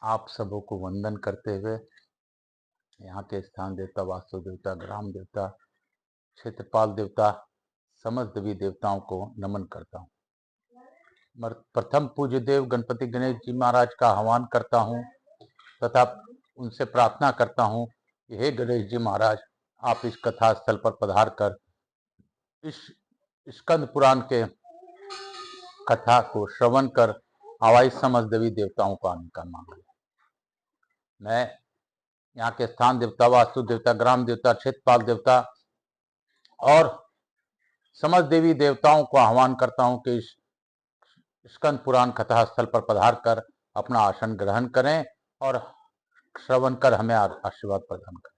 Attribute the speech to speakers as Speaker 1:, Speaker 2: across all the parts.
Speaker 1: आप सबों को वंदन करते हुए यहाँ के स्थान देवता, वास्तु देवता, ग्राम देवता, क्षेत्रपाल देवता, समस्त देवी देवताओं को नमन करता हूँ। प्रथम पूज्य देव गणपति गणेश जी महाराज का आह्वान करता हूँ तथा उनसे प्रार्थना करता हूँ कि हे गणेश जी महाराज, आप इस कथा स्थल पर पधार कर इस स्कंद पुराण के कथा को श्रवण कर आवाई समस्त देवी देवताओं को आने का मांग। मैं यहाँ के स्थान देवता, वास्तु देवता, ग्राम देवता, क्षेत्रपाल देवता और समस्त देवी देवताओं को आह्वान करता हूँ कि इस स्कंद पुराण कथा स्थल पर पधार कर अपना आसन ग्रहण करें और श्रवण कर हमें आशीर्वाद प्रदान करें।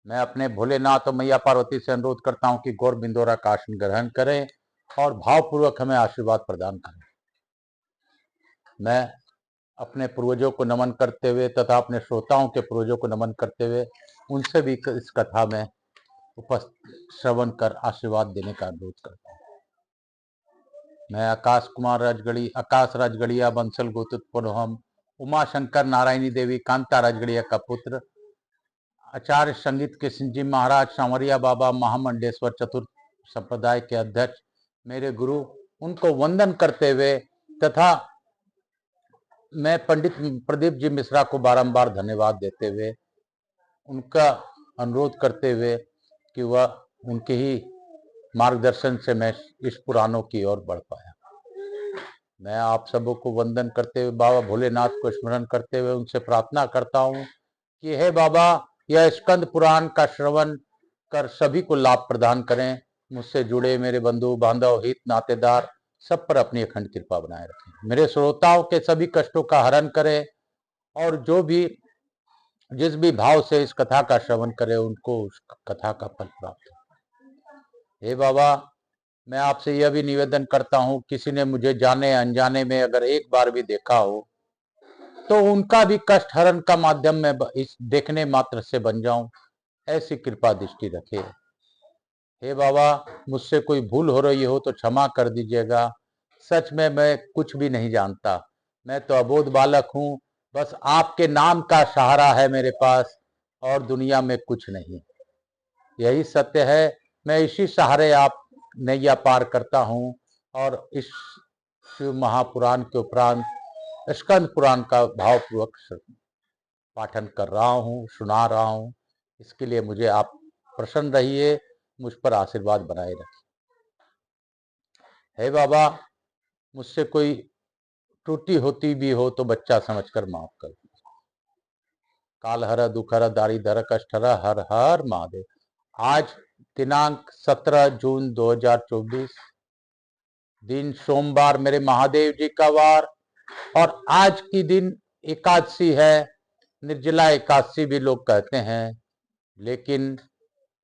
Speaker 1: मैं अपने भोलेनाथ और मैया पार्वती से अनुरोध करता हूँ कि गौर बिंदोरा का आसन ग्रहण करें और भावपूर्वक हमें आशीर्वाद प्रदान करें। मैं अपने पूर्वजों को नमन करते हुए तथा अपने श्रोताओं के पूर्वजों को नमन करते हुए उनसे भी इस कथा में उपस्थित श्रवण कर आशीर्वाद देने का अनुरोध करता हूँ। मैं आकाश राजगढ़िया बंसल गोत्रोत्पन्न हम उमा शंकर नारायणी देवी कांता राजगढ़िया का पुत्र, आचार्य संगीत के सिंह जी महाराज सांवरिया बाबा महामंडेश्वर चतुर्थ संप्रदाय के अध्यक्ष मेरे गुरु, उनको वंदन करते हुए तथा मैं पंडित प्रदीप जी मिश्रा को बारंबार धन्यवाद देते हुए उनका अनुरोध करते हुए कि वह उनके ही मार्गदर्शन से मैं इस पुराणों की ओर बढ़ पाया। मैं आप सबों को वंदन करते हुए बाबा भोलेनाथ को स्मरण करते हुए उनसे प्रार्थना करता हूँ कि हे बाबा, यह स्कंद पुराण का श्रवण कर सभी को लाभ प्रदान करें। मुझसे जुड़े मेरे बंधु बांधव, हित नातेदार सब पर अपनी अखंड कृपा बनाए रखें। मेरे श्रोताओं के सभी कष्टों का हरण करें और जो भी जिस भी भाव से इस कथा का श्रवण करे उनको उस कथा का फल प्राप्त हो। हे बाबा, मैं आपसे यह भी निवेदन करता हूँ, किसी ने मुझे जाने अनजाने में अगर एक बार भी देखा हो तो उनका भी कष्ट हरण का माध्यम में इस देखने मात्र से बन जाऊं, ऐसी कृपा दृष्टि रखे। हे बाबा, मुझसे कोई भूल हो रही हो तो क्षमा कर दीजिएगा। सच में मैं कुछ भी नहीं जानता, मैं तो अबोध बालक हूँ। बस आपके नाम का सहारा है मेरे पास और दुनिया में कुछ नहीं। यही सत्य है। मैं इसी सहारे आप नैया पार करता हूँ और इस शिव महापुराण के उपरांत स्कंद पुराण का भावपूर्वक पाठन कर रहा हूँ, सुना रहा हूँ। इसके लिए मुझे आप प्रसन्न रहिए, मुझ पर आशीर्वाद बनाए रखिए। हे बाबा, मुझसे कोई त्रुटि होती भी हो तो बच्चा समझकर माफ कर दीजिए। काल हर दुख हर दारिद्र कष्ट हर हर हर महादेव। आज दिनांक 17 जून 2024, दिन सोमवार, मेरे महादेव जी का वार, और आज की दिन एकादशी है। निर्जला एकादशी भी लोग कहते हैं, लेकिन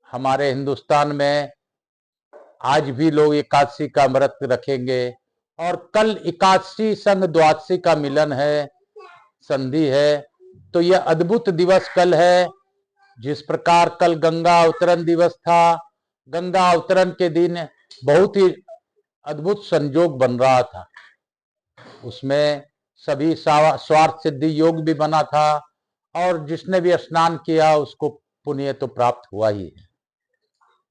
Speaker 1: हमारे हिंदुस्तान में आज भी लोग एकादशी का व्रत रखेंगे और कल एकादशी संग द्वादशी का मिलन है, संधि है। तो यह अद्भुत दिवस कल है। जिस प्रकार कल गंगा अवतरण दिवस था, गंगा अवतरण के दिन बहुत ही अद्भुत संजोग बन रहा था। उसमें सभी स्वार्थ सिद्धि योग भी बना था और जिसने भी स्नान किया उसको पुण्य तो प्राप्त हुआ ही है।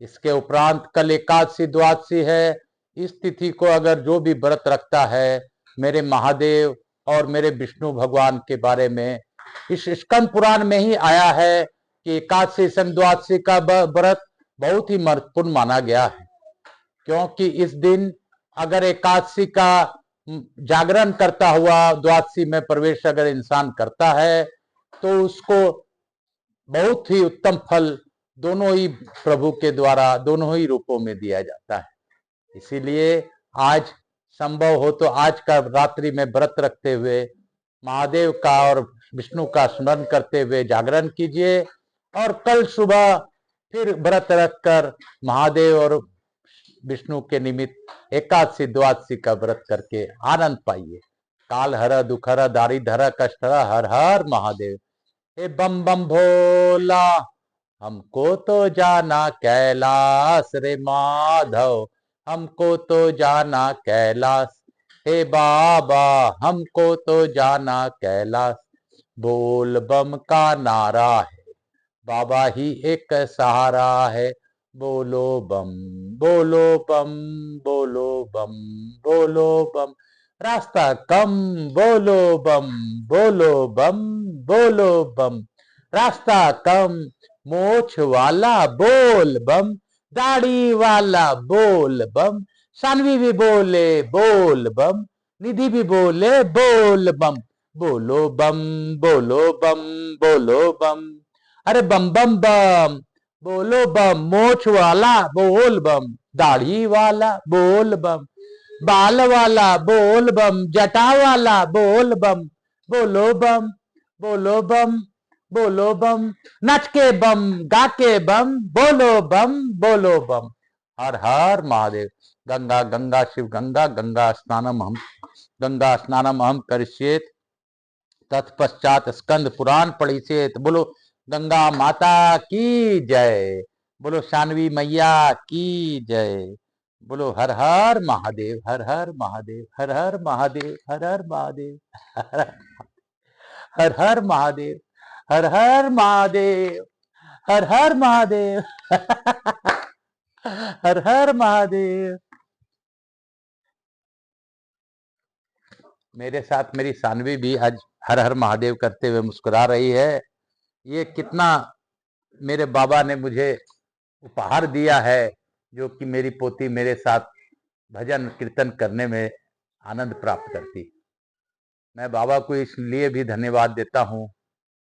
Speaker 1: इसके उपरांत कल एकादशी द्वादशी है। इस तिथि को अगर जो भी व्रत रखता है, मेरे महादेव और मेरे विष्णु भगवान के बारे में इस स्कंद पुराण में ही आया है कि एकादशी संग द्वादशी का व्रत बहुत ही महत्वपूर्ण माना गया है। क्योंकि इस दिन अगर एकादशी का जागरण करता हुआ द्वादशी में प्रवेश अगर इंसान करता है तो उसको बहुत ही उत्तम फल दोनों ही प्रभु के द्वारा दोनों ही रूपों में दिया जाता है। इसीलिए आज संभव हो तो आज का रात्रि में व्रत रखते हुए महादेव का और विष्णु का स्मरण करते हुए जागरण कीजिए और कल सुबह फिर व्रत रखकर महादेव और विष्णु के निमित्त एकादशी द्वादशी का व्रत करके आनंद पाइए। काल हर दुख हर दारिद्र कष्ट हर हर महादेव। हे बम बम भोला, हमको तो जाना कैलाश रे माधव, हमको तो जाना कैलाश। हे बाबा हमको तो जाना कैलाश, बोल बम का नारा है, बाबा ही एक सहारा है, बोलो बम बोलो बम बोलो बम बोलो बम, रास्ता कम बोलो बम बोलो बम बोलो बम, रास्ता कम, मोछ वाला बोल बम, दाढ़ी वाला बोल बम, सानवी भी बोले बोल बम, निधि भी बोले बोल बम, बोलो बम बोलो बम बोलो बम, अरे बम बम बम बोलो बम, मोछ वाला बोल बम, दाढ़ी वाला बोल बम, बाल वाला बोल बम, जटा वाला बोल बम, बोलो बम बोलो बम बोलो बम, नच के बम गा के बम, बोलो बम बोलो बम, हर हर महादेव। गंगा गंगा शिव गंगा, गंगा स्नानम हम करिष्येत, तत्पश्चात स्कंद पुराण पढ़िष्येत। बोलो गंगा माता की जय, बोलो शानवी मैया की जय, बोलो हर हर महादेव, हर हर महादेव, हर हर महादेव, हर हर महादेव, हर हर महादेव, हर हर महादेव, हर हर महादेव, हर हर महादेव। मेरे साथ मेरी सानवी भी आज हर हर महादेव करते हुए मुस्कुरा रही है। ये कितना मेरे बाबा ने मुझे उपहार दिया है, जो कि मेरी पोती मेरे साथ भजन कीर्तन करने में आनंद प्राप्त करती। मैं बाबा को इसलिए भी धन्यवाद देता हूँ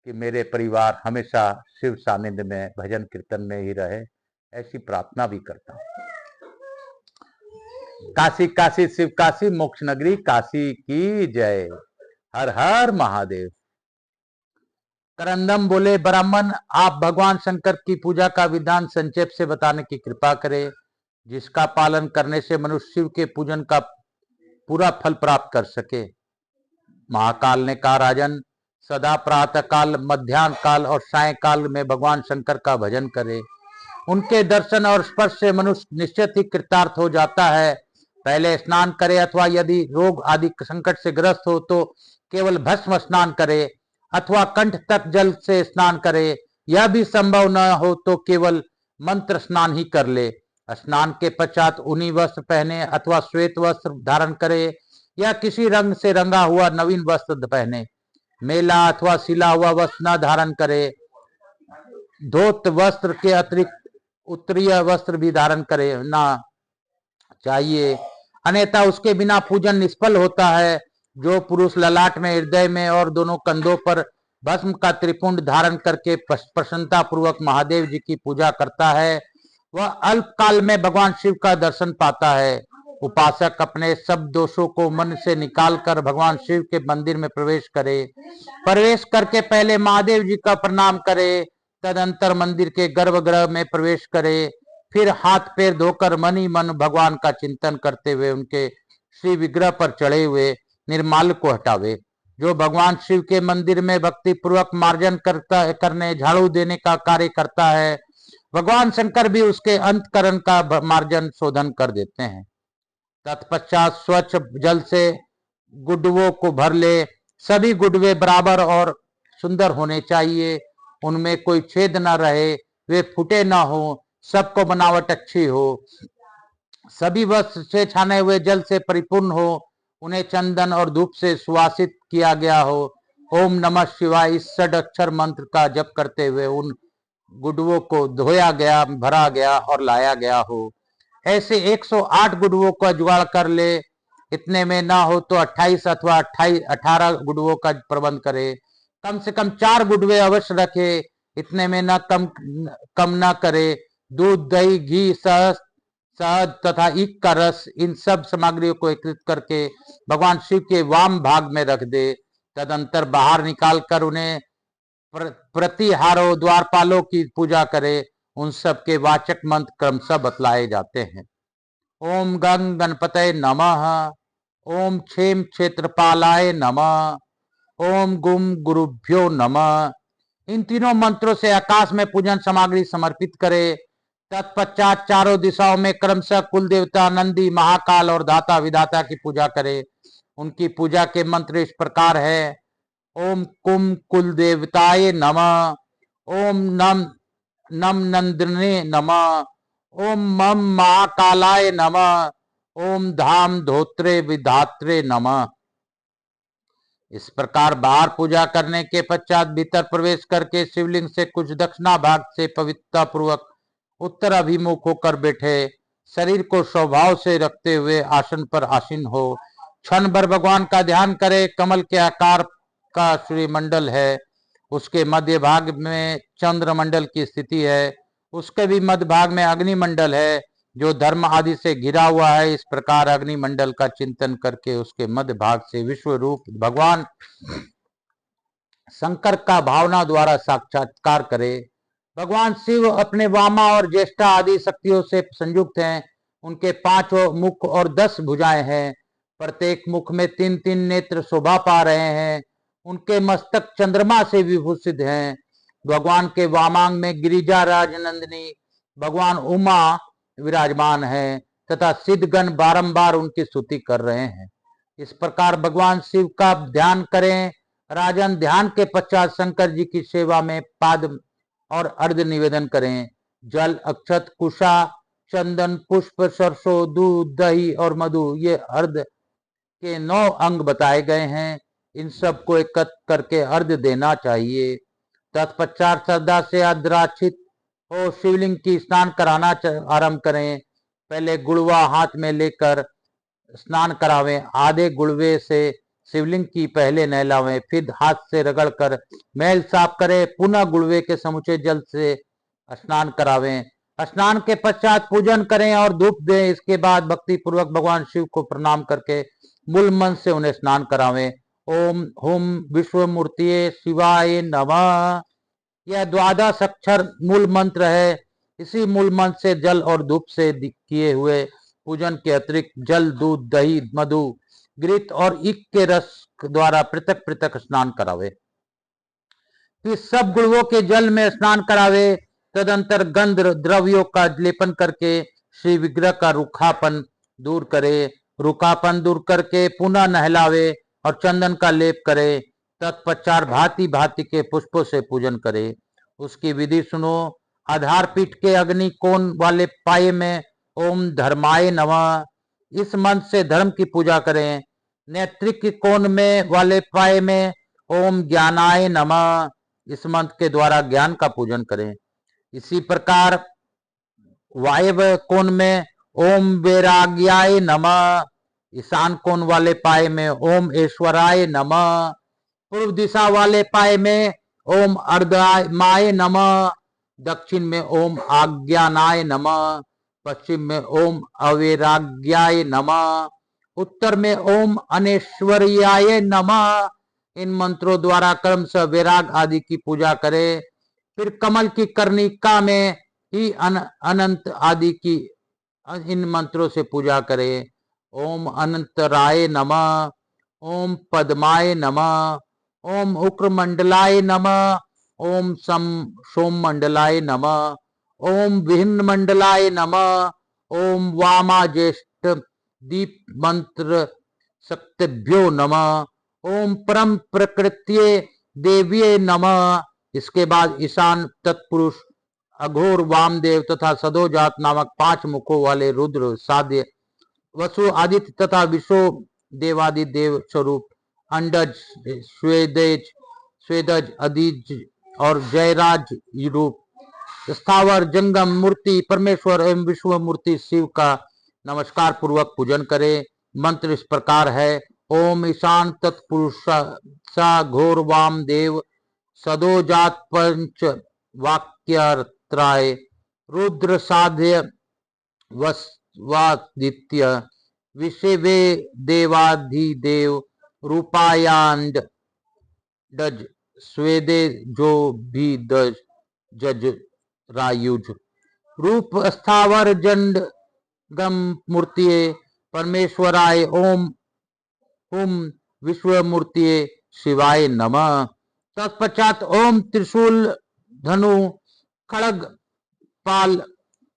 Speaker 1: कि मेरे परिवार हमेशा शिव सानिध्य में भजन कीर्तन में ही रहे, ऐसी प्रार्थना भी करता हूँ। काशी काशी शिव काशी, मोक्ष नगरी काशी की जय, हर हर महादेव। करंदम बोले ब्राह्मण, आप भगवान शंकर की पूजा का विधान संक्षेप से बताने की कृपा करें, जिसका पालन करने से मनुष्य शिव के पूजन का पूरा फल प्राप्त कर सके। महाकाल ने कहा, राजन, सदा प्रातः काल, मध्याह्न काल और सायंकाल में भगवान शंकर का भजन करे। उनके दर्शन और स्पर्श से मनुष्य निश्चित ही कृतार्थ हो जाता है। पहले स्नान करे, अथवा यदि रोग आदि संकट से ग्रस्त हो तो केवल भस्म स्नान करे, अथवा कंठ तक जल से स्नान करे। यह भी संभव न हो तो केवल मंत्र स्नान ही कर ले। स्नान के पश्चात ऊनी वस्त्र पहने, अथवा श्वेत वस्त्र धारण करे, या किसी रंग से रंगा हुआ नवीन वस्त्र पहने। मेला अथवा सिला हुआ वस्त्र न धारण करे। धोत वस्त्र के अतिरिक्त उत्तरीय वस्त्र भी धारण करे ना चाहिए, अन्यथा उसके बिना पूजन निष्फल होता है। जो पुरुष ललाट में, हृदय में और दोनों कंधों पर भस्म का त्रिपुंड धारण करके प्रसन्नता पूर्वक महादेव जी की पूजा करता है, वह अल्प काल में भगवान शिव का दर्शन पाता है। उपासक अपने सब दोषों को मन से निकालकर भगवान शिव के मंदिर में प्रवेश करे। प्रवेश करके पहले महादेव जी का प्रणाम करे, तदंतर मंदिर के गर्भगृह में प्रवेश करे। फिर हाथ पैर धोकर मन ही मन भगवान का चिंतन करते हुए उनके श्री विग्रह पर चढ़े हुए निर्माल्य को हटावे। जो भगवान शिव के मंदिर में भक्ति पूर्वक मार्जन करने झाड़ू देने का कार्य करता है, भगवान शंकर भी उसके अंतकरण का मार्जन शोधन कर देते हैं। तत्पश्चात स्वच्छ जल से गुड्डुओं को भर ले। सभी गुड्डवे बराबर और सुंदर होने चाहिए, उनमें कोई छेद न रहे, वे फूटे न हो, सबको बनावट अच्छी हो। सभी वस्त्र से छाने हुए जल से परिपूर्ण हो, उन्हें चंदन और धूप से सुवासित किया गया हो। ओम नमः शिवाय इस षड अक्षर मंत्र का जप करते हुए उन गुड्डुओं को धोया गया, भरा गया और लाया गया हो। ऐसे 108 गुड्डुओं का जुगाड़ कर ले। इतने में ना हो तो 28 अथवा 18 गुड्डुओं का प्रबंध करे। कम से कम 4 गुड्डवे अवश्य रखे, इतने में न कम न करे। दूध, दही, घी, शहद तथा ईख का रस, इन सब सामग्रियों को एकत्रित करके भगवान शिव के वाम भाग में रख दे। तदंतर बाहर निकाल कर उन्हें प्रतिहारों, द्वारपालों की पूजा करे। उन सब के वाचक मंत्र क्रमशः बतलाए जाते हैं। ओम गंग गणपतये नमः, ओम क्षेम क्षेत्रपालाय नमः, ओम गुम गुरुभ्यो नमः। इन तीनों मंत्रों से आकाश में पूजन सामग्री समर्पित करे। तत्पश्चात चारों दिशाओं में क्रमशः कुल देवता नंदी, महाकाल और दाता विधाता की पूजा करे। उनकी पूजा के मंत्र इस प्रकार है: ओम कुम कुल देवताय नमः, ओम नम नम नंदने नमः, ओम मम महाकालाय नमः, ओम धाम धोत्रे विधात्रे नमः। इस प्रकार बाहर पूजा करने के पश्चात भीतर प्रवेश करके शिवलिंग से कुछ दक्षिणा भाग से पवित्रता पूर्वक उत्तर अभिमुख होकर बैठे, शरीर को स्वभाव से रखते हुए आसन पर आसीन हो, क्षण भर भगवान का ध्यान करे। कमल के आकार का श्रीमंडल है, उसके मध्य भाग में चंद्रमंडल की स्थिति है, उसके भी मध्य भाग में अग्निमंडल है जो धर्म आदि से घिरा हुआ है। इस प्रकार अग्निमंडल का चिंतन करके उसके मध्य भाग से विश्व रूप भगवान शंकर का भावना द्वारा साक्षात्कार करे। भगवान शिव अपने वामा और ज्येष्ठा आदि शक्तियों से संयुक्त हैं। उनके 5 मुख और 10 भुजाएं हैं। प्रत्येक मुख में 3-3 नेत्र शोभा पा रहे हैं। उनके मस्तक चंद्रमा से विभूषित हैं। भगवान के वामांग में गिरिजा राजनंदिनी भगवान उमा विराजमान है तथा सिद्धगण बारंबार उनकी स्तुति कर रहे हैं। इस प्रकार भगवान शिव का ध्यान करें। राजन, ध्यान के पश्चात शंकर जी की सेवा में पाद और अर्घ निवेदन करें। जल, अक्षत, कुशा, चंदन, पुष्प, सरसों, दूध, दही और मधु, ये अर्घ के 9 अंग बताए गए हैं। इन सब को एकत्र करके अर्घ देना चाहिए। तत्पश्चात श्रद्धा से अद्राक्षित हो शिवलिंग की स्नान कराना आरंभ करें। पहले गुड़वा हाथ में लेकर स्नान करावें। आधे गुड़वे से शिवलिंग की पहले नहलावें, फिर हाथ से रगड़कर मैल साफ करें। पुनः गुड़वे के समुचे जल से स्नान करावें। स्नान के पश्चात पूजन करें और धूप दें। इसके बाद भक्ति पूर्वक भगवान शिव को प्रणाम करके मूल मन से उन्हें स्नान करावें। ओम हुम विश्व मूर्तिये शिवाय नमः, यह 12 अक्षर मूल मंत्र है। इसी मूल मंत्र से जल और धूप से किए हुए पूजन के अतिरिक्त जल, दूध, दही, मधु, घृत और ईख के रस द्वारा पृथक पृथक स्नान करावे। फिर सब गुरुओं के जल में स्नान करावे। तदंतर गंध द्रव्यों का लेपन करके श्री विग्रह का रूखापन दूर करे। रूखापन दूर करके पुनः नहलावे और चंदन का लेप करे। तत्पश्चात भांति भांति के पुष्पों से पूजन करे। उसकी विधि सुनो। आधार पीठ के अग्नि कोण वाले पाये में ओम धर्माय नमः, इस मंत्र से धर्म की पूजा करें। नेत्रिक कोण में वाले पाये में ओम ज्ञानाय नमः, इस मंत्र के द्वारा ज्ञान का पूजन करें। इसी प्रकार वायव कोण में ओम वैराग्याय नमः, ईशान कोण वाले पाये में ओम ऐश्वराय नमः, पूर्व दिशा वाले पाये में ओम अर्धमाय नमः, दक्षिण में ओम आज्ञानाय नमः, पश्चिम में ओम अवैराग्याय नमः, उत्तर में ओम अनेश्वर्याय नमः। इन मंत्रों द्वारा क्रमशः वैराग आदि की पूजा करें। फिर कमल की कर्णिका में ही अनंत आदि की इन मंत्रों से पूजा करें। ओम अनंतराय नमः, ओम पद्माय नमः, ओम उक्रमंडलाय नमः, ओम सोममंडलाय नमः, ओम विहिन मंडलाय नमः, ओम वामा ज्येष्ठ दीप मंत्र शक्तिभ्यो नमः, ओम परम प्रकृत्ये देव्ये नमः। इसके बाद ईशान तत्पुरुष, अघोर, वामदेव तथा सदोजात नामक 5 मुखों वाले रुद्र, साध्य, वसु, आदित्य तथा विश्व देवादि देव स्वरूप अंडज, स्वेदज, अदिज और जयराज रूप स्थावर जंगम मूर्ति परमेश्वर एवं विश्व मूर्ति शिव का नमस्कार पूर्वक पूजन करें। मंत्र इस प्रकार है: ओम ईशान तत्पुरुषा घोर वामदेव सदोजात पंच वाक्यत्राय रुद्र साध्य वस्वादित्य विषवे देवाधिदेव रूपायांड डज स्वेदे जो भी दज जज रायुज रूप स्थावर जंड गम मूर्तिये परमेश्वराय ओम हुम विश्व मूर्तिये शिवाय नमः। तत्पश्चात ओम त्रिशूल, धनु, खड़ग, पाल,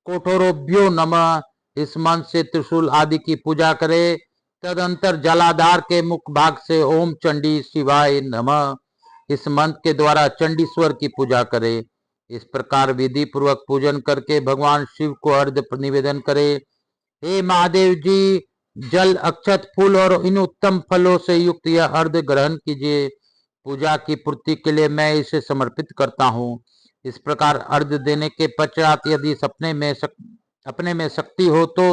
Speaker 1: कोठोरोभ्यो नमः, इस मंत्र से त्रिशूल आदि की पूजा करे। तदंतर जलाधार के मुख भाग से ओम चंडी शिवाय नमः, इस मंत्र के द्वारा चंडीश्वर की पूजा करे। इस प्रकार विधि पूर्वक पूजन करके भगवान शिव को अर्घ्य निवेदन करे। हे महादेव जी, जल, अक्षत, फूल और इन उत्तम फलों से युक्त यह अर्घ्य ग्रहण कीजिए। पूजा की पूर्ति के लिए मैं इसे समर्पित करता हूँ। इस प्रकार अर्घ्य देने के पश्चात यदि अपने में शक्ति हो तो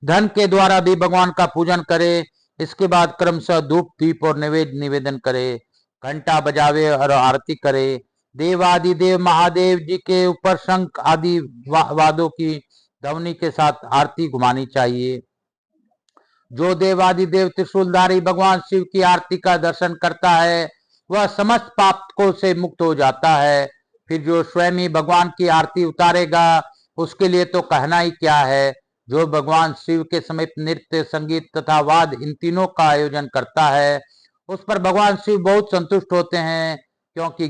Speaker 1: धन के द्वारा भी भगवान का पूजन करे। इसके बाद क्रमशः धूप, दीप और नैवेद्य निवेदन करे, घंटा बजावे और आरती करे। देवादिदेव महादेव जी के ऊपर शंख आदि वाद्यों की ध्वनि के साथ आरती घुमानी चाहिए। जो देवादिदेव त्रिशूलधारी भगवान शिव की आरती का दर्शन करता है वह समस्त पापों से मुक्त हो जाता है। फिर जो स्वयं ही भगवान की आरती उतारेगा उसके लिए तो कहना ही क्या है। जो भगवान शिव के समीप नृत्य, संगीत तथा वाद इन तीनों का आयोजन करता है उस पर भगवान शिव बहुत संतुष्ट होते हैं, क्योंकि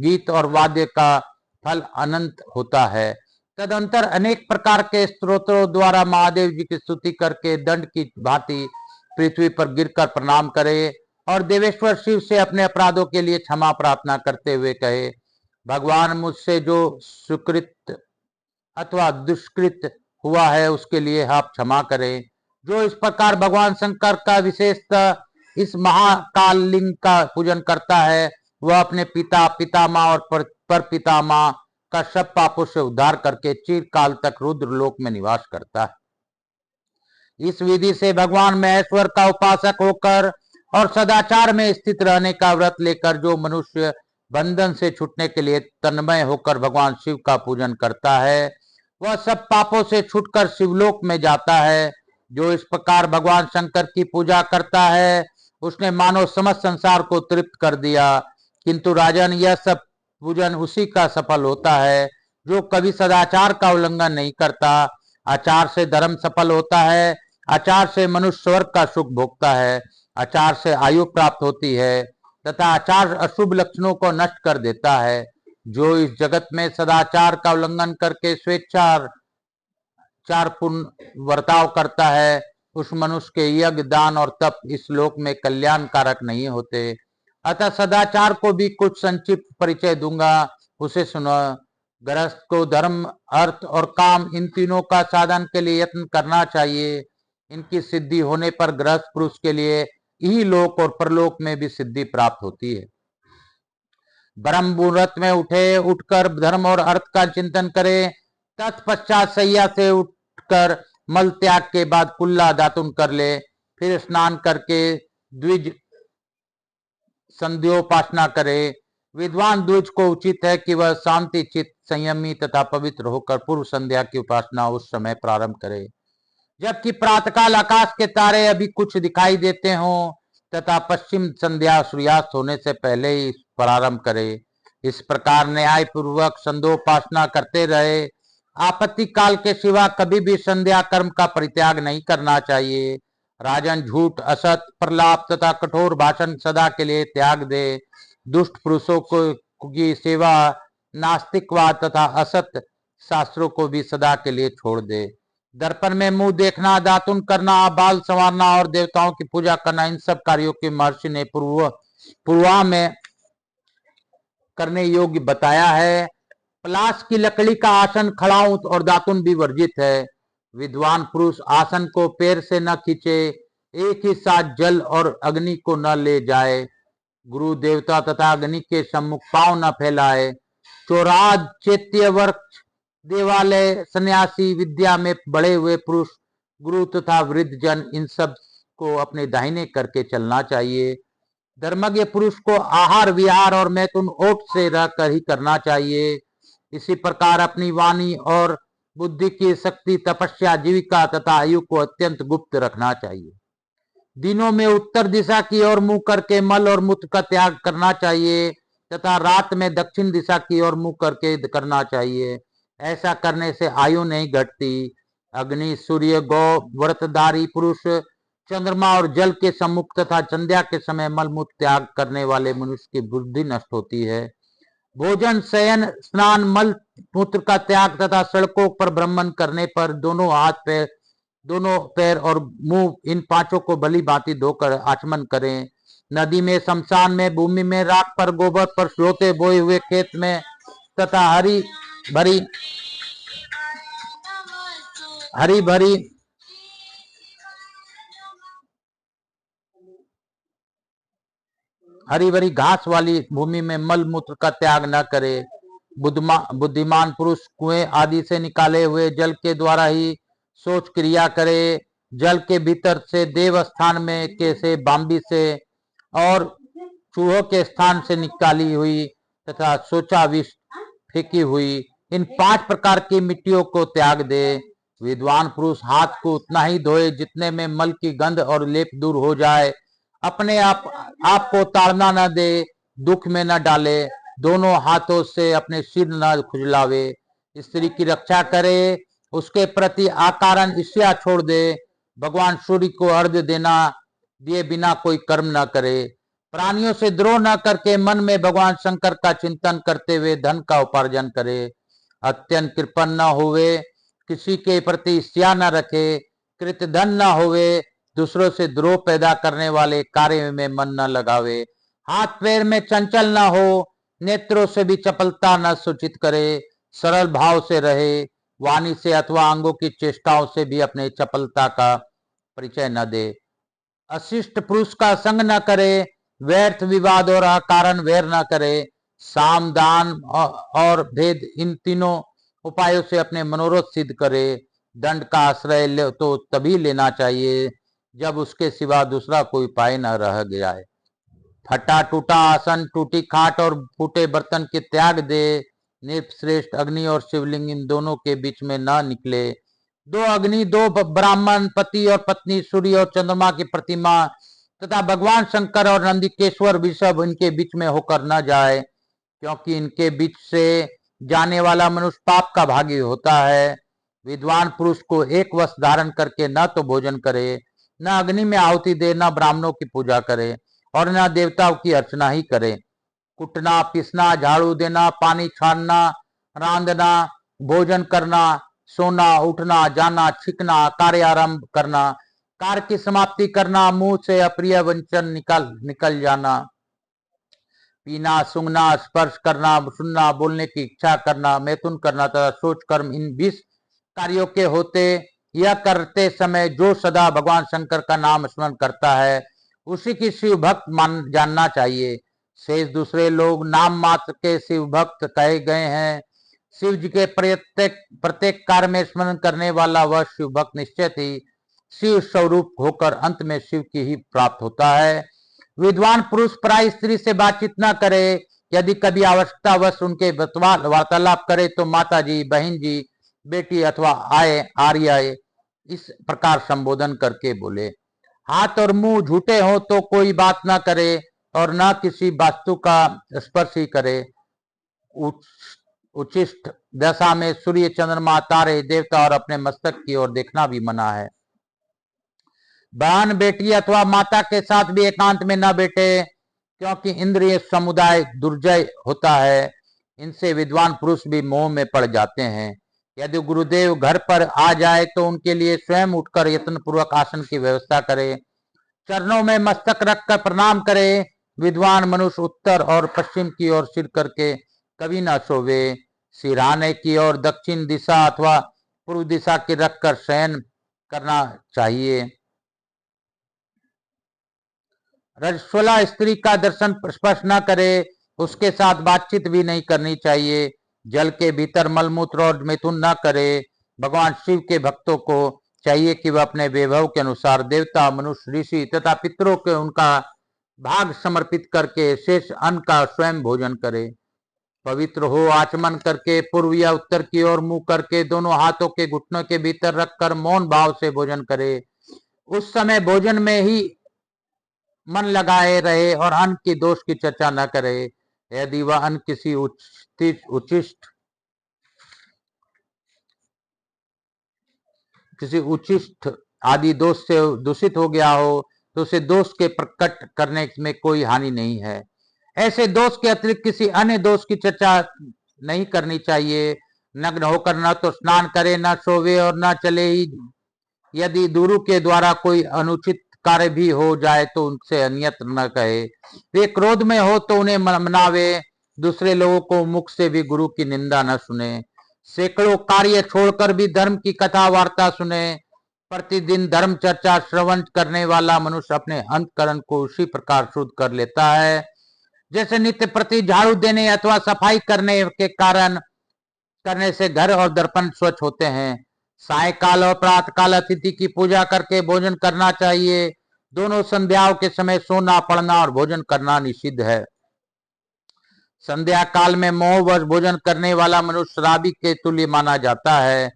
Speaker 1: गीत और वाद्य का फल अनंत होता है। तदंतर अनेक प्रकार के स्तोत्रों द्वारा महादेव जी की स्तुति करके दंड की भांति पृथ्वी पर गिरकर प्रणाम करे और देवेश्वर शिव से अपने अपराधों के लिए क्षमा प्रार्थना करते हुए कहे, भगवान मुझसे जो सुकृत अथवा दुष्कृत हुआ है उसके लिए आप क्षमा करें। जो इस प्रकार भगवान शंकर का विशेषतः इस महाकाल लिंग का पूजन करता है वह अपने पिता, पितामह और पर पितामह का सब पापों से उद्धार करके चिरकाल तक रुद्र लोक में निवास करता है। इस विधि से भगवान महेश्वर का उपासक होकर और सदाचार में स्थित रहने का व्रत लेकर जो मनुष्य बंधन से छूटने के लिए तन्मय होकर भगवान शिव का पूजन करता है वह सब पापों से छूटकर शिवलोक में जाता है। जो इस प्रकार भगवान शंकर की पूजा करता है उसने मानो समस्त संसार को तृप्त कर दिया। किंतु राजन, यह सब पूजन उसी का सफल होता है जो कभी सदाचार का उल्लंघन नहीं करता। आचार से धर्म सफल होता है, आचार से मनुष्य स्वर्ग का सुख भोगता है, आचार से आयु प्राप्त होती है तथा आचार अशुभ लक्षणों को नष्ट कर देता है। जो इस जगत में सदाचार का उल्लंघन करके स्वेच्छाचारपूर्ण बर्ताव करता है उस मनुष्य के यज्ञ, दान और तप इस लोक में कल्याणकारक नहीं होते। अतः सदाचार को भी कुछ संक्षिप्त परिचय दूंगा, उसे सुनो। गृहस्थ को धर्म, अर्थ और काम इन तीनों का साधन के लिए यत्न करना चाहिए। इनकी सिद्धि होने पर गृहस्थ पुरुष के लिए यही लोक और परलोक में भी सिद्धि प्राप्त होती है। ब्रह्म मुहूर्त में उठकर धर्म और अर्थ का चिंतन करे। तत्पश्चात सैया से उठकर मल त्याग के बाद कुल्ला दातुन कर ले। फिर स्नान करके द्विज संध्योपासना करे। विद्वान द्विज को उचित है कि वह शांति चित्त, संयमी तथा पवित्र होकर पूर्व संध्या की उपासना उस समय प्रारंभ करे जबकि प्रातःकाल आकाश के तारे अभी कुछ दिखाई देते हों तथा पश्चिम संध्या सूर्यास्त होने से पहले ही प्रारंभ करे। इस प्रकार न्याय पूर्वक संध्योपासना करते रहे। आपत्ति काल के सिवा कभी भी संध्या कर्म का परित्याग नहीं करना चाहिए। राजन, झूठ, असत, प्रलाप तथा कठोर भाषण सदा के लिए त्याग दे। दुष्ट पुरुषों की सेवा, नास्तिकवाद तथा असत शास्त्रों को भी सदा के लिए छोड़ दे। दर्पण में मुंह देखना, दातुन करना, बाल संवारना और देवताओं की पूजा करना इन सब कार्यों की महर्षि ने पूर्वा में करने योग्य बताया है। पलाश की लकड़ी का आसन, खड़ाऊं और दातुन भी वर्जित है। विद्वान पुरुष आसन को पैर से न खींचे, एक ही साथ जल और अग्नि को न ले जाए, गुरु देवता तथा अग्नि के सम्मुख पांव न फैलाए। चौराद, चैत्य वृक्ष, देवालय, सन्यासी, विद्या में बढ़े हुए पुरुष, गुरु तथा वृद्ध जन इन सब को अपने दाहिने करके चलना चाहिए। धर्मज्ञ पुरुष को आहार, विहार और मैथुन ओट से रहकर ही करना चाहिए। इसी प्रकार अपनी वाणी और बुद्धि की शक्ति, तपस्या, जीविका तथा आयु को अत्यंत गुप्त रखना चाहिए। दिनों में उत्तर दिशा की ओर मुंह करके मल और मूत्र का त्याग करना चाहिए तथा रात में दक्षिण दिशा की ओर मुंह करके करना चाहिए। ऐसा करने से आयु नहीं घटती। अग्नि, सूर्य, गौ, व्रतधारी पुरुष, चंद्रमा और जल के सम्मुख तथा संध्या के समय मल मूत्र त्याग करने वाले मनुष्य की बुद्धि नष्ट होती है। भोजन, शयन, स्नान, मल मूत्र का त्याग तथा सड़कों पर भ्रमण करने पर दोनों पैर और मुंह इन पांचों को भली भांति धोकर आचमन करें। नदी में, शमशान में, भूमि में, राख पर, गोबर पर, सोते बोए हुए खेत में तथा हरी भरी घास वाली भूमि में मल मूत्र का त्याग न करे। बुद्धिमान पुरुष कुएं आदि से निकाले हुए जल के द्वारा ही शौच क्रिया करे। जल के भीतर से देव स्थान में से बाम्बी से और चूहों के स्थान से निकाली हुई तथा शौचा विष फेंकी हुई इन 5 प्रकार की मिट्टियों को त्याग दे। विद्वान पुरुष हाथ को उतना ही धोए जितने में मल की गंध और लेप दूर हो जाए। अपने आप को ताड़ना न दे, दुख में न डाले, दोनों हाथों से अपने सिर न खुजलावे, स्त्री की रक्षा करे, उसके प्रति आकारण ईर्ष्या छोड़ दे, भगवान सूर्य को अर्घ्य दिए बिना कोई कर्म न करे, प्राणियों से द्रोह न करके मन में भगवान शंकर का चिंतन करते हुए धन का उपार्जन करे, अत्यंत कृपण न होवे, किसी के प्रति ईर्ष्या न रखे, कृतधन न होवे, दूसरों से द्रोह पैदा करने वाले कार्य में मन न लगावे, हाथ पैर में चंचल न हो, नेत्रों से भी चपलता न सूचित करे, सरल भाव से रहे, वाणी से अथवा अंगों की चेष्टाओं से भी अपने चपलता का परिचय न दे, अशिष्ट पुरुष का संग न करे, व्यर्थ विवाद और अकारण वैर न करे, साम दान और भेद इन तीनों उपायों से अपने मनोरथ सिद्ध करे। दंड का आश्रय ले तो तभी लेना चाहिए जब उसके सिवा दूसरा कोई उपाय न रह जाए। फटा टूटा आसन, टूटी खाट और फूटे बर्तन के त्याग दे। निर्श्रेष्ठ अग्नि और शिवलिंग इन दोनों के बीच में न निकले। 2 अग्नि, 2 ब्राह्मण, पति और पत्नी, सूर्य और चंद्रमा की प्रतिमा तथा भगवान शंकर और नंदिकेश्वर ऋषभ इनके बीच में होकर न जाए, क्योंकि इनके बीच से जाने वाला मनुष्य पाप का भागी होता है। विद्वान पुरुष को एक वस्त्र धारण करके न तो भोजन करे, न अग्नि में आहुति दे, न ब्राह्मणों की पूजा करे और न देवताओं की अर्चना ही करे। कुटना, पीसना, झाड़ू देना, पानी छानना, रांधना, भोजन करना, सोना, उठना, जाना, छिकना, कार्य आरंभ करना, कार्य की समाप्ति करना, मुंह से अप्रिय वचन निकल जाना, पीना, सूंघना, स्पर्श करना, सुनना, बोलने की इच्छा करना, मैथुन करना तथा सोच कर्म इन 20 कार्यों के होते यह करते समय जो सदा भगवान शंकर का नाम स्मरण करता है उसी की शिव भक्त मान जानना चाहिए। शेष दूसरे लोग नाम मात्र के शिव भक्त कहे गए हैं। शिव जी के प्रत्येक कार्य में स्मरण करने वाला वह शिव भक्त निश्चित ही शिव स्वरूप होकर अंत में शिव की ही प्राप्त होता है। विद्वान पुरुष पराई स्त्री से बातचीत न करे। यदि कभी आवश्यकतावश उनके वार्तालाप करे तो माता जी, बहन जी, बेटी अथवा आर्य इस प्रकार संबोधन करके बोले। हाथ और मुंह झूठे हो तो कोई बात ना करे और न किसी वस्तु का स्पर्श ही करे। उचिष्ट दशा में सूर्य, चंद्रमा, तारे, देवता और अपने मस्तक की ओर देखना भी मना है। बहन, बेटी अथवा माता के साथ भी एकांत में न बैठे, क्योंकि इंद्रिय समुदाय दुर्जय होता है। इनसे विद्वान पुरुष भी मोह में पड़ जाते हैं। यदि गुरुदेव घर पर आ जाए तो उनके लिए स्वयं उठकर यत्न पूर्वक आसन की व्यवस्था करे, चरणों में मस्तक रखकर प्रणाम करे। विद्वान मनुष्य उत्तर और पश्चिम की ओर सिर करके कभी न सोवे। सिरहाने की ओर दक्षिण दिशा अथवा पूर्व दिशा की रखकर शयन करना चाहिए। रजस्वला स्त्री का दर्शन स्पर्श न करे, उसके साथ बातचीत भी नहीं करनी चाहिए। जल के भीतर मलमूत्र और मिथुन न करे। भगवान शिव के भक्तों को चाहिए कि वह अपने वैभव के अनुसार देवता, मनुष्य, ऋषि तथा पितरों के उनका भाग समर्पित करके शेष अन्न का स्वयं भोजन करे। पवित्र हो आचमन करके पूर्व या उत्तर की ओर मुंह करके दोनों हाथों के घुटनों के भीतर रखकर मौन भाव से भोजन करे। उस समय भोजन में ही मन लगाए रहे और अन्न की दोष की चर्चा न करे। यदि वह अन्न किसी उचिष्ट आदि दोष से दूषित हो गया हो तो उसे दोष के प्रकट करने में कोई हानि नहीं है। ऐसे दोष के अतिरिक्त किसी अन्य दोष की चर्चा नहीं करनी चाहिए। नग्न होकर न तो स्नान करे, न सोवे और न चले ही। यदि गुरु के द्वारा कोई अनुचित कार्य भी हो जाए तो उनसे अनियत न कहे। वे क्रोध में हो तो उन्हें मनावे। दूसरे लोगों को मुख से भी गुरु की निंदा न सुने। सैकड़ों कार्य छोड़कर भी धर्म की कथा वार्ता सुने। प्रतिदिन धर्म चर्चा श्रवण करने वाला मनुष्य अपने अंतकरण को उसी प्रकार शुद्ध कर लेता है जैसे नित्य प्रति झाड़ू देने अथवा सफाई करने से घर और दर्पण स्वच्छ होते हैं। सायकाल और प्रातःकाल अतिथि की पूजा करके भोजन करना चाहिए। दोनों संध्याओं के समय सोना, पढ़ना और भोजन करना निषिद्ध है। संध्या काल में मोहवश भोजन करने वाला मनुष्य शराबी के तुल्य माना जाता है।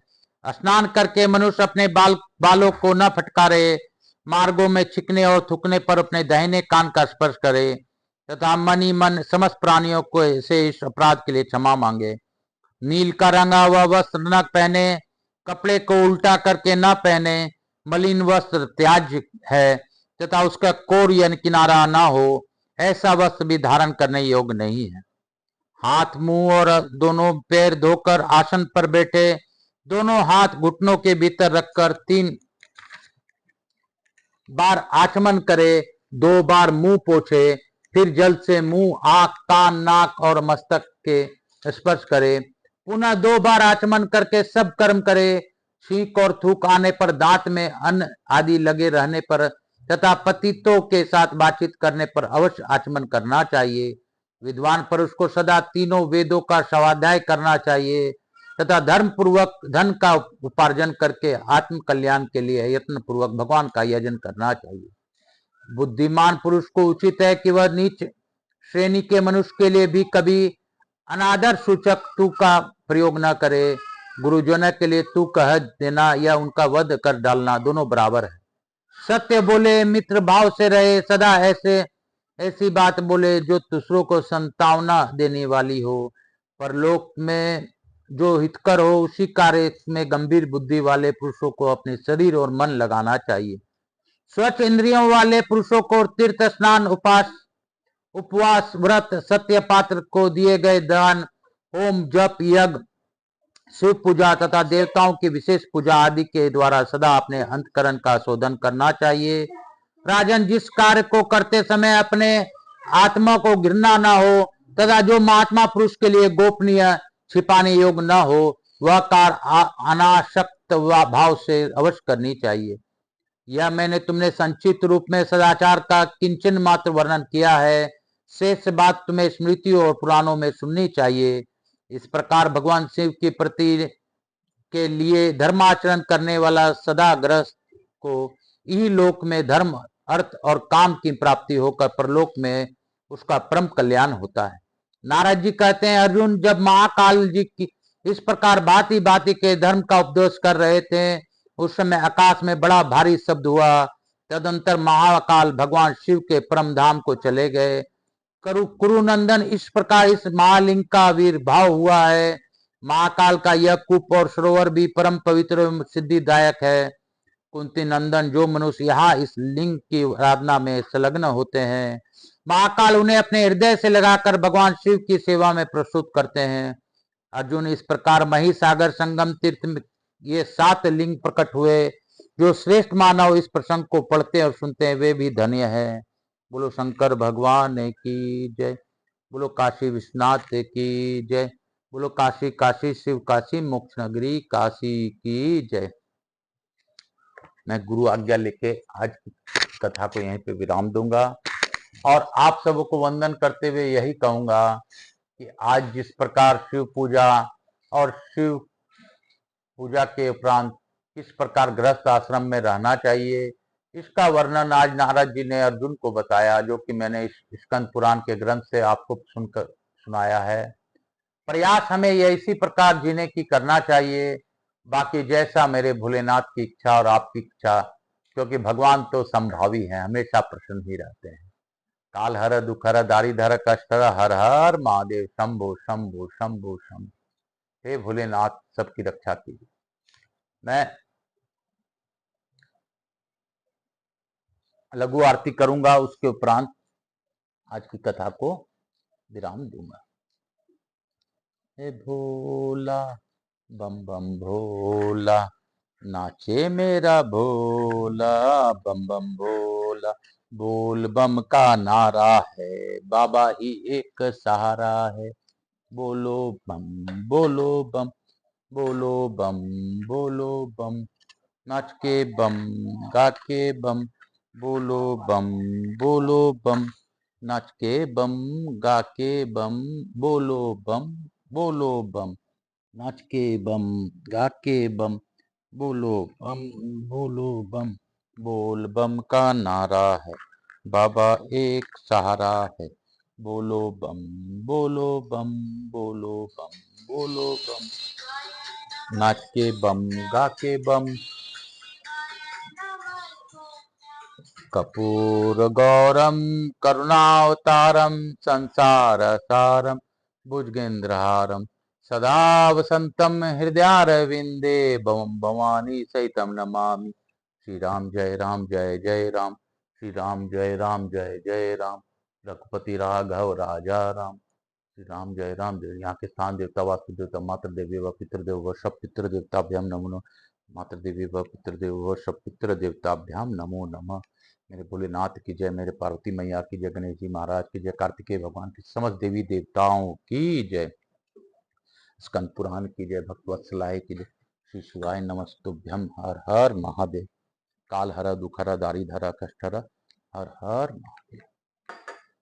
Speaker 1: स्नान करके मनुष्य अपने बालों को न फटकारे। मार्गों में छिकने और थूकने पर अपने दाहिने कान का स्पर्श करे तथा मन ही मन समस्त प्राणियों को से इस अपराध के लिए क्षमा मांगे। नील का रंगा हुआ वस्त्र न पहने। कपड़े को उल्टा करके न पहने। मलिन वस्त्र त्याज्य है तथा उसका कोर या किनारा न हो। ऐसा वस्त्र भी धारण करने योग्य नहीं है। हाथ, मुंह और दोनों पैर धोकर आसन पर बैठे। दोनों हाथ घुटनों के भीतर रखकर 3 बार आचमन करे। 2 बार मुंह पोछे। फिर जल से मुंह, आंख, कान, नाक और मस्तक के स्पर्श करे। पुनः 2 बार आचमन करके सब कर्म करे। छींक और थूक आने पर, दांत में अन्न आदि लगे रहने पर तथा पतितों के साथ बातचीत करने पर अवश्य आचमन करना चाहिए। विद्वान पुरुष को सदा तीनों वेदों का स्वाध्याय करना चाहिए तथा धर्म पूर्वक धन का उपार्जन करके आत्म कल्याण के लिए यत्न पूर्वक भगवान का यजन करना चाहिए। बुद्धिमान पुरुष को उचित है कि वह नीच श्रेणी के मनुष्य के लिए भी कभी अनादर सूचक तू का प्रयोग न करे। गुरुजनों के लिए तू कह देना या उनका वध कर डालना दोनों बराबर है। सत्य बोले, मित्र भाव से रहे, सदा ऐसी बात बोले जो दूसरों को संतावना देने वाली हो। परलोक में जो हितकर हो उसी कार्य में गंभीर बुद्धि वाले पुरुषों को अपने शरीर और मन लगाना चाहिए। स्वच्छ इंद्रियों वाले पुरुषों को तीर्थ स्नान, उपवास, व्रत, सत्य पात्र को दिए गए दान, होम, जप, यज्ञ, शिव पूजा तथा देवताओं की विशेष पूजा आदि के द्वारा सदा अपने अंतकरण का शोधन करना चाहिए। राजन, जिस कार्य को करते समय अपने आत्मा को घृणा न हो तथा जो महात्मा पुरुष के लिए गोपनीय, छिपाने योग्य न हो, वह कार्य अनासक्त भाव से अवश्य करनी चाहिए। यह मैंने तुमने संक्षिप्त रूप में सदाचार का किंचन मात्र वर्णन किया है। शेष बात तुम्हें स्मृतियों और पुराणों में सुननी चाहिए। इस प्रकार भगवान शिव के प्रति के लिए धर्माचरण करने वाला सदा गृहस्थ को इही लोक में धर्म, अर्थ और काम की प्राप्ति होकर परलोक में उसका परम कल्याण होता है। नारद जी कहते हैं, अर्जुन, जब महाकाल जी की इस प्रकार भांति भांति के धर्म का उपदेश कर रहे थे उस समय आकाश में बड़ा भारी शब्द हुआ। तदंतर महाकाल भगवान शिव के परम धाम को चले गए। कुरुनंदन, इस प्रकार इस महालिंग का आविर्भाव हुआ है। महाकाल का यह कूप और सरोवर भी परम पवित्र सिद्धिदायक है। कुंती नंदन, जो मनुष्य यहाँ इस लिंग की आराधना में संलग्न होते हैं, महाकाल उन्हें अपने हृदय से लगाकर भगवान शिव की सेवा में प्रस्तुत करते हैं। अर्जुन, इस प्रकार महिसागर, संगम तीर्थ में ये 7 लिंग प्रकट हुए। जो श्रेष्ठ मानव इस प्रसंग को पढ़ते और सुनते हैं वे भी धन्य है। बोलो शंकर भगवान की जय। बोलो काशी विश्वनाथ की जय। बोलो काशी काशी शिव काशी मोक्ष नगरी काशी की जय। मैं गुरु आज्ञा लेके आज की कथा को यहीं पे विराम दूंगा और आप सबको वंदन करते हुए यही कहूंगा कि आज जिस प्रकार शिव पूजा और शिव पूजा के उपरांत किस प्रकार गृहस्थ आश्रम में रहना चाहिए, इसका वर्णन आज नारद जी ने अर्जुन को बताया, जो कि मैंने इस स्कंद पुराण के ग्रंथ से आपको सुनाया है। प्रयास हमें ये इसी प्रकार जीने की करना चाहिए। बाकी जैसा मेरे भोलेनाथ की इच्छा और आपकी इच्छा, क्योंकि भगवान तो संभावी है, हमेशा प्रसन्न ही रहते हैं। काल हर, दुख हर, दारिधर, कष्ट हर, हर हर महादेव, शंभो शंभो शंभो शंभो। हे भोलेनाथ, सबकी रक्षा कीजिए। मैं लघु आरती करूंगा, उसके उपरांत आज की कथा को विराम दूंगा। हे भोला बम बम भोला, नाचे मेरा भोला बम बम भोला। बोल बम का नारा है, बाबा ही एक सहारा है। बोलो बम बोलो बम, बोलो बम बोलो बम, नाच के बम गा के बम, बोलो बम बोलो बम, नाच के बम गा के बम, बोलो बम बोलो बम, नाच के बम गा के बम, बोलो बम बोलो बम। बोल बम का नारा है, बाबा एक सहारा है। बोलो बम बोलो बम, बोलो बम बोलो बम, नाच के बम गा के बम। कर्पूर गौरम करुणावतारम संसार सारम भुजगेंद्रहारम सदा वसंतम हृदयारविंदे भवम भवानी सहितम नमामि। श्री राम जय जय राम, श्री राम जय जय राम, रघुपति राघव राजा राम। श्री राम जय। यहाँ के स्थान देवता, वास्तु देवता, मातृ देवी व पितृदेव व सब पितृ देवताभ्याम नमो नमः। मातृ देवी व पितृदेव व सब पितृ देवताभ्याम नमो नमः। मेरे भोलेनाथ की जय, मेरे पार्वती मैया की जय, गणेश जी महाराज की जय, कार्तिकेय भगवान की समस्त देवी देवताओं की जय, स्कंद पुराण की जय, भक्तवत्सलाय की जय। श्री शिवाय नमस्तुभ्यम। हर हर महादेव। काल हर दुख हर दारी धर कष्ट हर, हर हर महादेव।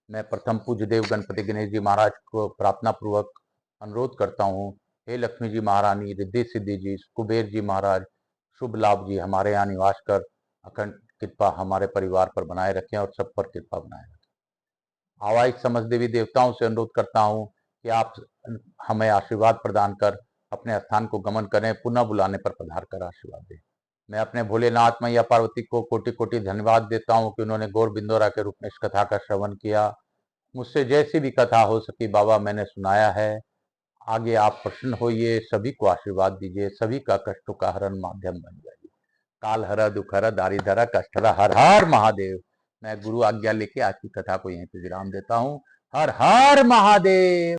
Speaker 1: मैं प्रथम पूज्य देव गणपति गणेश जी महाराज को प्रार्थना पूर्वक अनुरोध करता हूँ, हे लक्ष्मी जी महारानी, रिद्धि सिद्धि जी, कुबेर जी महाराज, शुभ लाभ जी, हमारे यहाँ निवास कर अखंड कृपा हमारे परिवार पर बनाए रखें और सब पर कृपा बनाए रखें। आवाहिक समस्त देवी देवताओं से अनुरोध करता हूँ कि आप हमें आशीर्वाद प्रदान कर अपने स्थान को गमन करें, पुनः बुलाने पर पधार कर आशीर्वाद दें। मैं अपने भोलेनाथ मैया पार्वती को कोटि कोटि धन्यवाद देता हूँ कि उन्होंने गौर बिंदोरा के रूप में इस कथा का श्रवण किया। मुझसे जैसी भी कथा हो सकी बाबा मैंने सुनाया है। आगे आप प्रसन्न होइए, सभी को आशीर्वाद दीजिए, सभी का कष्टों का हरण माध्यम बन जाइए। काल हर दुख हर दारी धरा कष्ट हर, हर हर महादेव। मैं गुरु आज्ञा लेके आज की कथा को यहीं पे विराम देता हूँ। हर हर महादेव।